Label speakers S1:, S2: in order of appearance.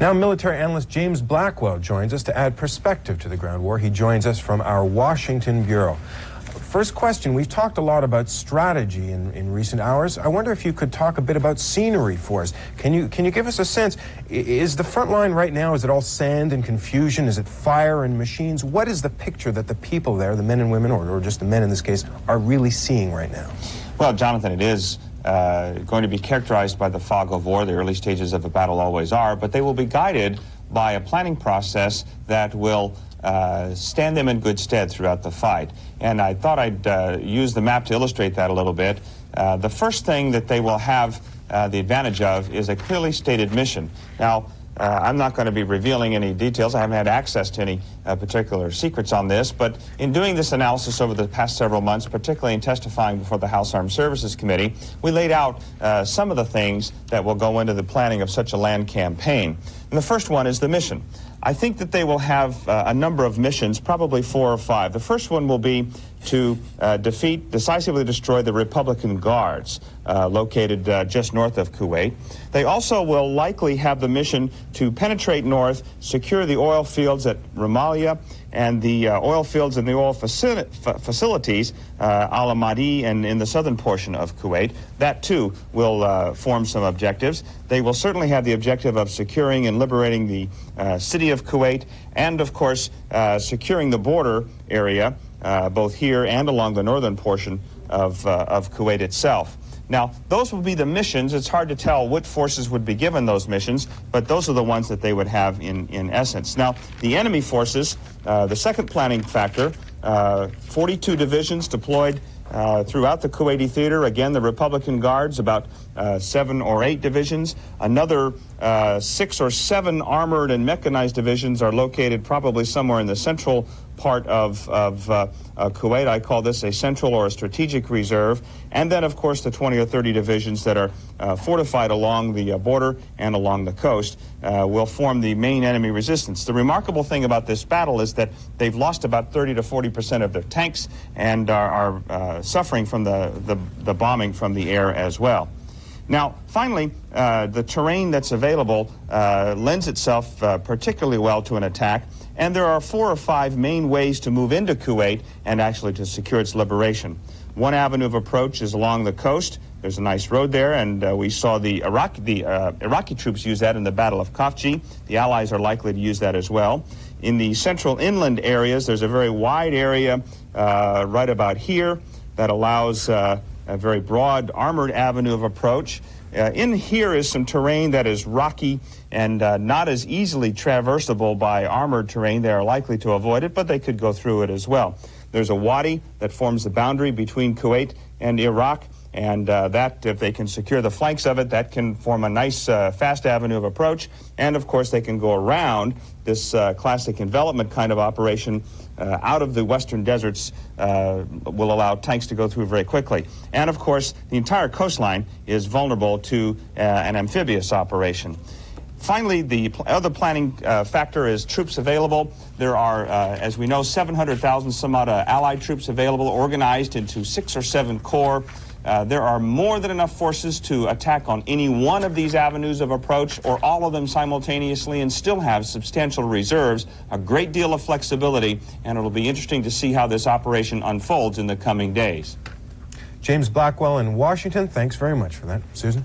S1: Now, military analyst James Blackwell joins us to add perspective to the ground war. He joins us from our Washington bureau. First question, we've talked a lot about strategy in recent hours. I wonder if you could talk a bit about scenery for us. Can you give us a sense? Is the front line right now, is it all sand and confusion? Is it fire and machines? What is the picture that the people there, the men and women, or just the men in this case, are really seeing right now?
S2: Well, Jonathan, it is going to be characterized by the fog of war. The early stages of a battle always are, but they will be guided by a planning process that will stand them in good stead throughout the fight. And I thought I'd use the map to illustrate that a little bit. The first thing that they will have the advantage of is a clearly stated mission. Now, I'm not going to be revealing any details. I haven't had access to any particular secrets on this, but in doing this analysis over the past several months, particularly in testifying before the House Armed Services Committee, we laid out some of the things that will go into the planning of such a land campaign. And the first one is the mission. I think that they will have a number of missions, probably 4 or 5. The first one will be to decisively destroy the Republican Guards located just north of Kuwait. They also will likely have the mission to penetrate north, secure the oil fields at Ramallah and the oil fields and the oil facilities, Al-Amadi and in the southern portion of Kuwait. That, too, will form some objectives. They will certainly have the objective of securing and liberating the city of Kuwait and, of course, securing the border area, both here and along the northern portion of Kuwait itself. Now, those will be the missions. It's hard to tell what forces would be given those missions, but those are the ones that they would have in essence. Now, the enemy forces, the second planning factor, 42 divisions deployed throughout the Kuwaiti theater. Again, the Republican Guards, about 7 or 8 divisions. Another 6 or 7 armored and mechanized divisions are located probably somewhere in the central part of Kuwait. I call this a central or a strategic reserve. And then, of course, the 20 or 30 divisions that are fortified along the border and along the coast will form the main enemy resistance. The remarkable thing about this battle is that they've lost about 30 to 40% of their tanks and are suffering from the bombing from the air as well. Now, finally, the terrain that's available lends itself particularly well to an attack, and there are 4 or 5 main ways to move into Kuwait and actually to secure its liberation. One avenue of approach is along the coast. There's a nice road there, and we saw the Iraqi troops use that in the Battle of Khafji. The Allies are likely to use that as well. In the central inland areas, there's a very wide area right about here that allows a very broad armored avenue of approach. In here is some terrain that is rocky and not as easily traversable by armored terrain. They are likely to avoid it, but they could go through it as well. There's a wadi that forms the boundary between Kuwait and Iraq, and that, if they can secure the flanks of it, that can form a nice fast avenue of approach. And, of course, they can go around this classic envelopment kind of operation out of the western deserts, will allow tanks to go through very quickly. And, of course, the entire coastline is vulnerable to an amphibious operation. Finally, the other planning factor is troops available. There are, as we know, 700,000 some odd Allied troops available, organized into 6 or 7 corps. There are more than enough forces to attack on any one of these avenues of approach or all of them simultaneously and still have substantial reserves, a great deal of flexibility, and it'll be interesting to see how this operation unfolds in the coming days.
S1: James Blackwell in Washington, thanks very much for that. Susan?